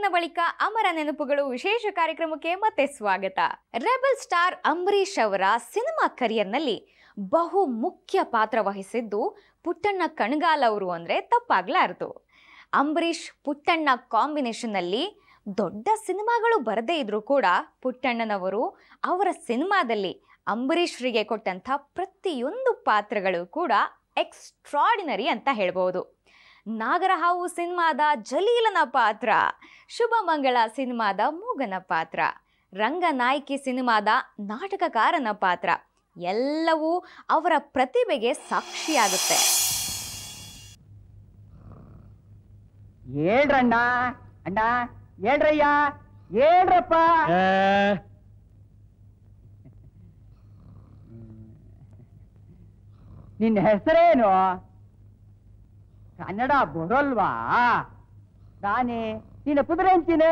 ಬ್ರೇಕ್ನ ಬಳಿಕ ಅಮರ ನೆನಪುಗಳು ವಿಶೇಷ ಕಾರ್ಯಕ್ರಮಕ್ಕೆ ಮತ್ತೆ ಸ್ವಾಗತ. ರೆಬಲ್ ಸ್ಟಾರ್ ಅಂಬರೀಷ್ ಅವರ ಸಿನಿಮಾ ಕರಿಯರ್ನಲ್ಲಿ ಬಹು ಮುಖ್ಯ ಪಾತ್ರ ವಹಿಸಿದ್ದು ಪುಟ್ಟಣ್ಣ ಕಣಗಾಲ್ ಅವರು ಅಂದ್ರೆ ತಪ್ಪಾಗ್ಲಾರದು. ಅಂಬರೀಷ್ ಪುಟ್ಟಣ್ಣ ಕಾಂಬಿನೇಷನ್ನಲ್ಲಿ ದೊಡ್ಡ ಸಿನಿಮಾಗಳು ಬರದೇ ಇದ್ರೂ ಕೂಡ ಪುಟ್ಟಣ್ಣನವರು ಅವರ ಸಿನಿಮಾದಲ್ಲಿ ಅಂಬರೀಷ್ರಿಗೆ ಕೊಟ್ಟಂಥ ಪ್ರತಿಯೊಂದು ಪಾತ್ರಗಳು ಕೂಡ ಎಕ್ಸ್ಟ್ರಾಡಿನರಿ ಅಂತ ಹೇಳ್ಬೋದು. ನಾಗರಹಾವು ಸಿನಿಮಾದ ಜಲೀಲನ ಪಾತ್ರ, ಶುಭಮಂಗಳ ಸಿನಿಮಾದ ಮೂಗನ ಪಾತ್ರ, ರಂಗನಾಯಕಿ ಸಿನಿಮಾದ ನಾಟಕಕಾರನ ಪಾತ್ರ ಎಲ್ಲವೂ ಅವರ ಪ್ರತಿಭೆಗೆ ಸಾಕ್ಷಿಯಾಗುತ್ತೆ. ಹೇಳ್ರಣ್ಣ, ಅಣ್ಣ ಹೇಳ್ರಯ್ಯ, ಹೇಳ್ರಪ್ಪ. ನಿನ್ನ ಹೆಸರೇನು? ಕನ್ನಡ ಬರೋಲ್ವಾ? ನಾನೇ ನಿನ್ನ ಪುದರೆಂಚಿನ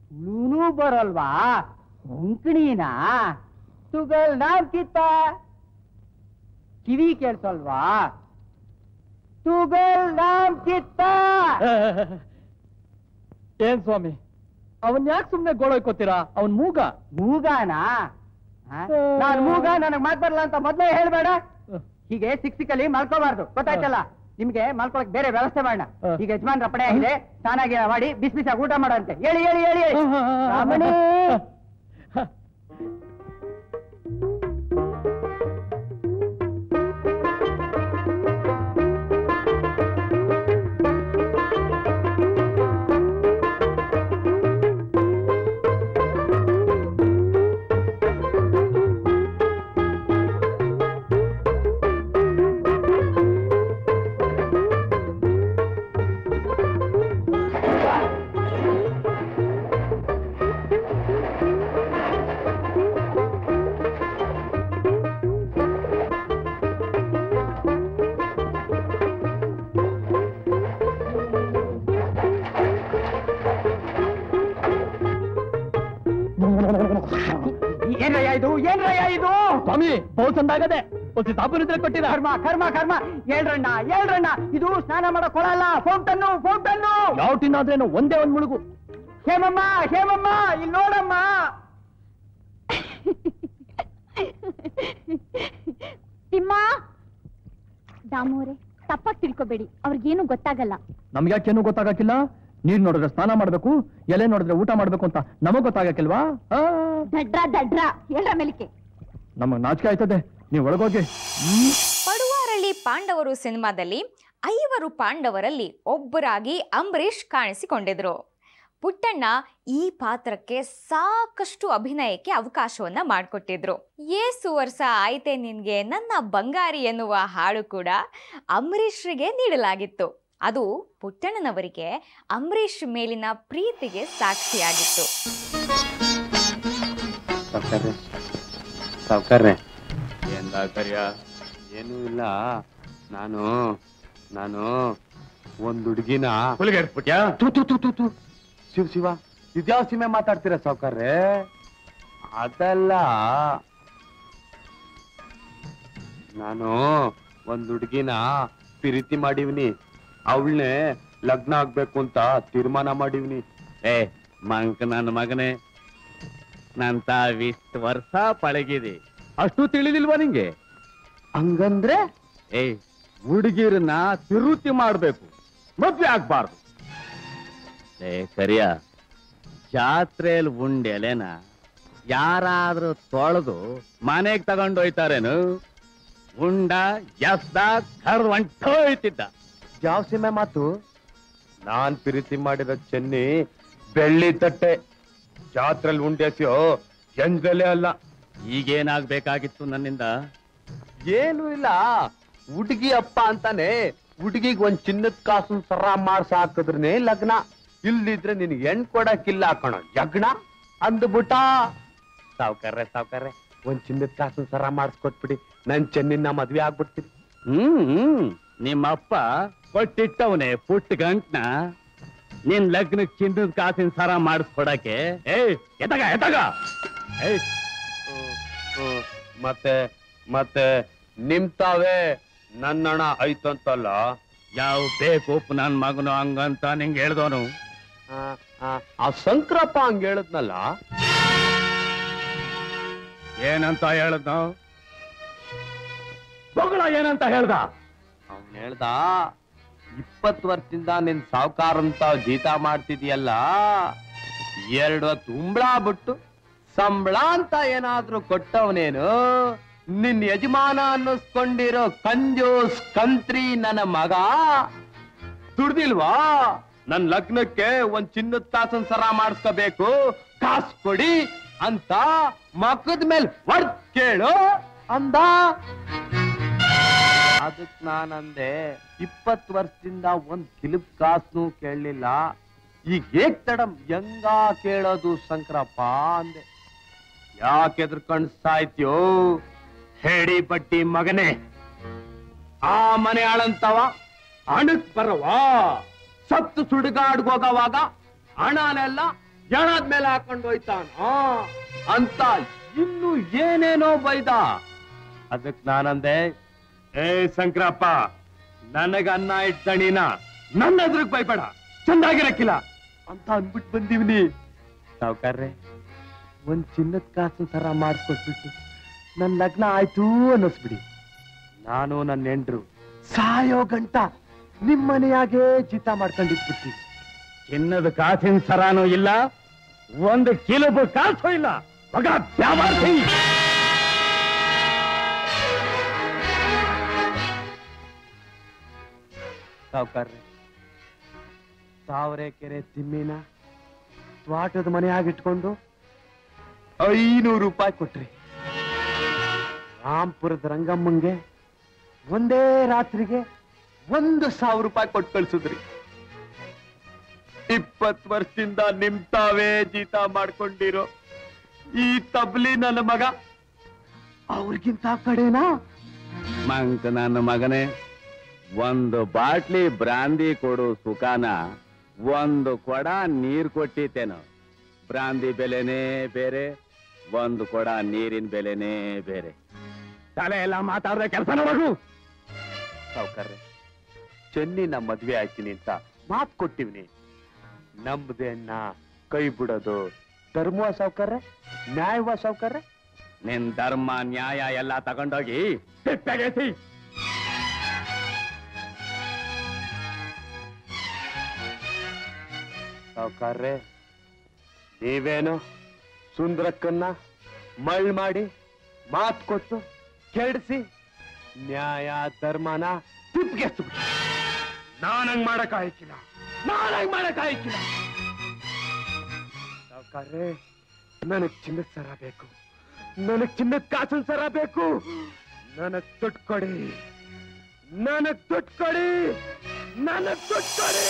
ತುಳುನೂ ಬರೋಲ್ವಾ? ಕೊಂಕಣಿನ ತುಗಲ್ ನಾಮ್ ಕಿತ್ತ ಕಿವಿ ಕೇಳ್ಸಲ್ವಾ? ತುಗಲ್ ನಾಮ್ ಕಿತ್ತ. ಏನ್ ಸ್ವಾಮಿ, ಅವನ್ ಯಾಕೆ ಸುಮ್ನೆ ಗೋಳೋಯ್ಕೋತೀರಾ? ಅವನ್ ಮೂಗಾನ? ನಾನ್ ಮೂಗ, ನನಗ್ ಮಾತ್ ಬರಲ್ಲ ಅಂತ ಮೊದ್ಲೇ ಹೇಳ್ಬೇಡ. ಹೀಗೆ ಸಿಕ್ಸಿಕಲ್ಲಿ ಮಲ್ಕೋಬಾರ್ದು, ಗೊತ್ತಾಯ್ತಲ್ಲ? ನಿಮ್ಗೆ ಮಲ್ಕೊಳಕ್ ಬೇರೆ ವ್ಯವಸ್ಥೆ ಮಾಡೋಣ. ಈಗ ಯಜಮಾನ್ ರಪಣೆ ಆಗಿದೆ, ಸ್ನಾನ ಮಾಡಿ ಬಿಸಿ ಬಿಸಿಯಾಗಿ ಊಟ ಮಾಡಂತೆ. ಹೇಳಿ ಹೇಳಿ ಹೇಳಿ ರಾಮಣಿ. ಸ್ವಾಮಿ ಬಹು ಚಂದಾಗದೆ ತಾಪನಿದ್ರೆ ಕೊಟ್ಟಿರ. ಕರ್ಮ ಕರ್ಮ ಕರ್ಮ. ಹೇಳ್ರಣ್ಣ ಹೇಳ್ರಣ್ಣ, ಇದು ಸ್ನಾನ ಮಾಡೋ ಕೊಳಲ್ಲ, ಫೌಂಟನ್ನು ಫೌಂಟನ್ನು. ಯಾವ ತಿನ್ನಾದ್ರೇನು ಒಂದೇ ಒಂದ್ ಮುಳುಗು. ಹೇಮಮ್ಮ ಹೇಮಮ್ಮ, ಇಲ್ಲಿ ನೋಡಮ್ಮ. ತಿಮ್ಮ, ದಾಮೋರೆ ತಪ್ಪಾಗಿ ತಿಳ್ಕೊಬೇಡಿ, ಅವ್ರಿಗೇನು ಗೊತ್ತಾಗಲ್ಲ. ನಮ್ಗ್ಯಾಕೇನು ಗೊತ್ತಾಗಕ್ಕಿಲ್ಲ? ನೀರ್ ನೋಡಿದ್ರೆ ಸ್ನಾನ ಮಾಡ್ಬೇಕು, ಎಲೆ ನೋಡಿದ್ರೆ ಊಟ ಮಾಡ್ಬೇಕು ಅಂತ ನಮಗ್ ಗೊತ್ತಾಗಕ್ಕಿಲ್ವಾ? ದಡ್ರ ದಡ್ರ, ಹೇಳ್ರ ಮೇಲಿಕೆ. ನಮಗ್ ನಾಚಿಕೆ ಆಯ್ತದೆ, ನೀವ್ ಒಳಗೋಗಿ. ಪಡುವಾರಳ್ಳಿ ಪಾಂಡವರು ಸಿನಿಮಾದಲ್ಲಿ 5 ಪಾಂಡವರಲ್ಲಿ ಒಬ್ಬರಾಗಿ ಅಂಬರೀಷ್ ಕಾಣಿಸಿಕೊಂಡಿದ್ರು. ಪುಟ್ಟಣ್ಣ ಈ ಪಾತ್ರಕ್ಕೆ ಸಾಕಷ್ಟು ಅಭಿನಯಕ್ಕೆ ಅವಕಾಶವನ್ನ ಮಾಡಿಕೊಟ್ಟಿದ್ರು. ಏಸು ವರ್ಷ ಆಯ್ತೆ ನಿನ್ಗೆ ನನ್ನ ಬಂಗಾರಿ ಎನ್ನುವ ಹಾಡು ಕೂಡ ಅಂಬರೀಷ್ರಿಗೆ ನೀಡಲಾಗಿತ್ತು. ಅದು ಪುಟ್ಟಣ್ಣನವರಿಗೆ ಅಂಬರೀಷ್ ಮೇಲಿನ ಪ್ರೀತಿಗೆ ಸಾಕ್ಷಿಯಾಗಿತ್ತು. ಸಾವ್ಕಾರ್ರೆ, ಏನೂ ಇಲ್ಲ. ನಾನು ಒಂದ್ ಹುಡುಗಿನ ಶಿವ ಶಿವ, ಇದ್ಯಾವ ಸೀಮೆ ಮಾತಾಡ್ತೀರ ಸಾವ್ಕಾರ್ರೆ? ಅದಲ್ಲ, ನಾನು ಒಂದ್ ಹುಡುಗಿನ ಪ್ರೀತಿ ಮಾಡಿವ್ನಿ. ಅವಳನ್ನೇ ಲಗ್ನ ಆಗ್ಬೇಕು ಅಂತ ತೀರ್ಮಾನ ಮಾಡಿವ್ನಿ. ಮಂಕ ನನ್ನ ಮಗನೇ, ನಂತ 20 ವರ್ಷ ಪಳಗಿದೆ, ಅಷ್ಟು ತಿಳಿದಿಲ್ವಾ ನಿಂಗೆ? ಹಂಗಂದ್ರೆ ಹುಡುಗಿರನ್ನ ತಿರುತಿ ಮಾಡ್ಬೇಕು, ಮದ್ವೆ ಆಗ್ಬಾರ್ದು. ಕರಿಯ, ಜಾತ್ರೆಯಲ್ಲಿ ಉಂಡೆಲೆನ ಯಾರಾದ್ರೂ ತೊಳೆದು ಮನೆಗ್ ತಗೊಂಡೋಯ್ತಾರೇನು? ಉಂಡ ಎಸ್ದ ಕರ್ ಹೊಂಟೋಯ್ತಿದ್ದ. ಯಾವ ಸೀಮೆ ಮಾತು? ನಾನ್ ಪ್ರೀತಿ ಮಾಡಿದ ಚೆನ್ನಿ ಬೆಳ್ಳಿ ತಟ್ಟೆ, ಜಾತ್ರೆಲ್ ಉಂಡೆಸಿಯೋ ಎಂಜಲೇ ಅಲ್ಲ. ಈಗೇನಾಗ್ಬೇಕಾಗಿತ್ತು ನನ್ನಿಂದ? ಏನು ಇಲ್ಲ, ಹುಡುಗಿ ಅಪ್ಪ ಅಂತಾನೆ ಹುಡುಗಿಗ್ ಒಂದ್ ಚಿನ್ನದ ಕಾಸು ಸರ ಮಾಡ್ಸ ಹಾಕಿದ್ರನೆ ಲಗ್ನ. ಇಲ್ಲಿದ್ರೆ ನಿನ್ ಹೆಣ್ ಕೊಡಕ್ಕಿಲ್ಲ ಕಣ ಯಗ್ನ ಅಂದ್ಬಿಟ್ಟ. ಸಾವ್ಕಾರ್ರೆ, ಒಂದ್ ಚಿನ್ನದ ಕಾಸು ಸರ ಮಾಡಿಸ್ಕೊಟ್ಬಿಡಿ, ನನ್ ಚೆನ್ನಿನ ಮದ್ವೆ ಆಗ್ಬಿಡ್ತೀನಿ. ನಿಮ್ಮಪ್ಪ ಕೊಟ್ಟಿಟ್ಟವನೇ ಪುಟ್ಟ ಗಂಟ್ನ ನಿನ್ ಲಗ್ನಕ್ ಚಿನ್ನದ ಕಾಸಿನ ಸರ ಮಾಡಿಸ್ಕೊಡಕ್ಕೆ. ಎತಗ ಮತ್ತೆ ಮತ್ತೆ ನಿಮ್ತಾವೇ ನನ್ನಣ ಐತಂತಲ್ಲ. ಯಾವ ಬೇಕು ನನ್ ಮಗನು ಹಂಗಂತ ನಿಂಗೆ ಹೇಳ್ದವನು. ಆ ಶಂಕರಪ್ಪ ಹಂಗ ಹೇಳದ್ನಲ್ಲ, ಏನಂತ ಹೇಳದ್ನ? ಬೊಗಳ ಏನಂತ ಹೇಳ್ದ? ಅವನ್ ಹೇಳ್ದ, 20 ವರ್ಷದಿಂದ ನಿನ್ ಸಾವುಕಾರ ಅಂತ ಜೀತ ಮಾಡ್ತಿದ್ಯಲ್ಲ, 2 ಹೊತ್ತು ಉಂಬಳ ಬಿಟ್ಟು ಸಂಬಳ ಅಂತ ಏನಾದ್ರೂ ಕೊಟ್ಟವನೇನು? ನಿನ್ ಯಜಮಾನ ಅನ್ನಿಸ್ಕೊಂಡಿರೋ ಕಂಜೂಸ್ ಕಂತ್ರಿ ನನ್ನ ಮಗ ದುಡ್ದಿಲ್ವಾ? ನನ್ ಲಗ್ನಕ್ಕೆ ಒಂದ್ ಚಿನ್ನದ ತಾಸನ್ ಸರ ಮಾಡಿಸ್ಕೋಬೇಕು, ಕಾಸು ಕೊಡಿ ಅಂತ ಮಕ್ಕದ ಮೇಲೆ ವರ್ತ್ ಕೇಳು ಅಂದ. ಅದಕ್ ನಾನಂದೆ, 20 ವರ್ಷದಿಂದ ಒಂದ್ ಕಿಲುಪ್ ಕಾಸು ಕೇಳಲಿಲ್ಲ, ಈಗ ಹೇಗ್ ತಡಂ ಹೆಂಗ ಕೇಳೋದು ಶಂಕರಪ್ಪ ಅಂದೆ. ಯಾಕೆ ಎದ್ರಕಂಡ್ ಸಾಯ್ತ್ಯೋ ಹೇಳಿ ಬಡ್ಡಿ ಮಗನೇ? ಆ ಮನೆ ಆಳಂತವ ಹಣಕ್ ಬರವಾ, ಸತ್ತು ಸುಡುಗಾಡ್ಗೋಗವಾಗ ಹಣನೆಲ್ಲ ಎಣದ ಮೇಲೆ ಹಾಕೊಂಡು ಹೋಯ್ತಾನ ಅಂತ ಇನ್ನು ಏನೇನೋ ಬೈದ. ಅದಕ್ ನಾನಂದೆ, ಏ ಶಂಕರಪ್ಪ, ನನಗ ಅನ್ನ ಇಟ್ಟಣಿನ ನನ್ನ ಎದುರಿಗೆ ಬೈಬೇಡ, ಚಂದಾಗಿರಕ್ಕಿಲ್ಲ ಅಂತ ಅನ್ಬಿಟ್ಟು ಬಂದಿವ್ನಿ. ಸಾವ್ಕಾರ್ರೆ, ಒಂದ್ ಚಿನ್ನದ ಕಾಸು ಸರ ಮಾಡಿಸ್ಕೊಟ್ಬಿಟ್ಟು ನನ್ ಲಗ್ನ ಆಯ್ತು ಅನ್ನಿಸ್ಬಿಡಿ. ನಾನು ನನ್ನ ಹೆಂಡ್ರು ಸಾಯೋ ಗಂಟ ನಿಮ್ಮನೆಯಾಗೆ ಜೀತ ಮಾಡ್ಕೊಂಡಿದ್ಬಿಡ್ತೀವಿ. ಚಿನ್ನದ ಕಾಸಿನ ಸರಾನೂ ಇಲ್ಲ, ಒಂದು ಕಿಲುಬು ಕಾಸು ಇಲ್ಲ. ಮಗ ಬ್ಯಾಮಾರ್ತಿ. ಸಾವ್ಕಾರ್ರೆ, ತಾವರೆಕೆರೆ ತಿಮ್ಮಿನ ತ್ವಾಟದ ಮನೆಯಾಗಿಟ್ಕೊಂಡು 500 ರೂಪಾಯಿ ಕೊಟ್ರಿ. ರಾಂಪುರದ ರಂಗಮ್ಮಂಗೆ ಒಂದೇ ರಾತ್ರಿಗೆ 1,000 ರೂಪಾಯಿ ಕೊಟ್ಟು ಕಳ್ಸಿದ್ರಿ. 20 ವರ್ಷದಿಂದ ನಿಮ್ ತಾವೇ ಜೀತ ಮಾಡ್ಕೊಂಡಿರೋ ಈ ತಬ್ಲಿ ನನ್ನ ಮಗ ಅವ್ರಿಗಿಂತ ಕಡೆನಾ? ಮಂಕ ನನ್ನ ಮಗನೇ, ಒಂದು ಬಾಟ್ಲಿ ಬ್ರಾಂದಿ ಕೊಡು ಸುಖಾನ 1 ಕೊಡ ನೀರ್ ಕೊಟ್ಟಿತ್ತೇನೋ. ಬ್ರಾಂದಿ ಬೆಲೆನೇ ಬೇರೆ, 1 ಕೊಡ ನೀರಿನ ಬೆಲೆನೇ ಬೇರೆ. ತಲೆ ಎಲ್ಲ ಮಾತಾಡ್ದೆ ಕೆಲಸ ನೋಡು. ಸಾವ್ಕಾರ್ರೆ, ಚೆನ್ನಿನ ಮದ್ವೆ ಆಯ್ತೀನಿ ಅಂತ ಮಾತು ಕೊಟ್ಟಿವ್ನಿ. ನಂಬದೆ ಅಣ್ಣ ಕೈ ಬಿಡೋದು ಧರ್ಮ ಸಾವ್ಕಾರ್ರೆ, ನ್ಯಾಯವ ಸಾವ್ಕಾರ್ರೆ? ನಿನ್ ಧರ್ಮ ನ್ಯಾಯ ಎಲ್ಲ ತಗೊಂಡೋಗಿ ತಿಪ್ಪೆಗೆಸಿ. ಸಾವ್ಕಾರ್ರೆ, ನೀವೇನು ಸುಂದರಕ್ಕನ್ನ ಮಳ್ ಮಾಡಿ ಮಾತು ಕೊಟ್ಟು ಕೆಡಿಸಿ ನ್ಯಾಯ ಧರ್ಮನ ತಿಪ್ಪಿಗೆಸ್ತು. ನಾನಂಗ್ ಮಾಡಕ್ಕಾಯ್ಕಿಲ್ಲ, ನಾನಂಗ್ ಮಾಡಕ್ಕಾಯ್ಕಿಲ್ಲ. ಸಾವ್ಕಾರ್ರೆ, ನನಗ್ ಚಿನ್ನದ ಸರ ಬೇಕು, ನನಗ್ ಚಿನ್ನದ ಕಾಸಿನ ಸರ ಬೇಕು. ನನಗ್ ದುಡ್ಡು ಕೊಡಿ, ನನಗ್ ದುಡ್ಡು ಕೊಡಿ, ನನಗ್ ದುಡ್ಡು ಕೊಡಿ.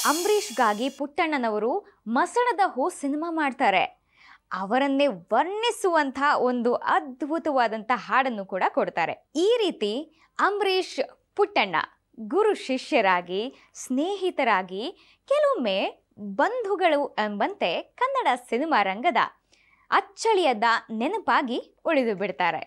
ಅಂಬರೀಷ್ಗಾಗಿ ಪುಟ್ಟಣ್ಣನವರು ಮಸಣದ ಹೂ ಸಿನಿಮಾ ಮಾಡ್ತಾರೆ. ಅವರನ್ನೇ ವರ್ಣಿಸುವಂಥ ಒಂದು ಅದ್ಭುತವಾದಂಥ ಹಾಡನ್ನು ಕೂಡ ಕೊಡ್ತಾರೆ. ಈ ರೀತಿ ಅಂಬರೀಷ್ ಪುಟ್ಟಣ್ಣ ಗುರು ಶಿಷ್ಯರಾಗಿ, ಸ್ನೇಹಿತರಾಗಿ, ಕೆಲವೊಮ್ಮೆ ಬಂಧುಗಳು ಎಂಬಂತೆ ಕನ್ನಡ ಸಿನಿಮಾ ರಂಗದ ಅಚ್ಚಳಿಯದ ನೆನಪಾಗಿ ಉಳಿದು ಬಿಡ್ತಾರೆ.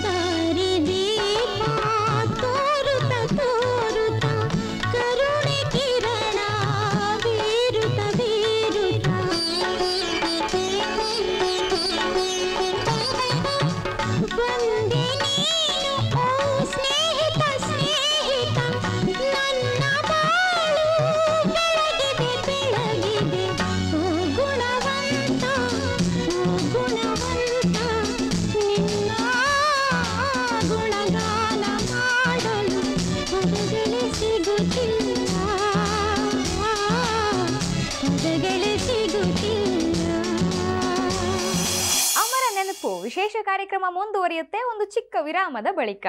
ದಾರಿ ದೀಪ ತೋರುತ್ತ ವಿಶೇಷ ಕಾರ್ಯಕ್ರಮ ಮುಂದುವರಿಯುತ್ತೆ ಒಂದು ಚಿಕ್ಕ ವಿರಾಮದ ಬಳಿಕ.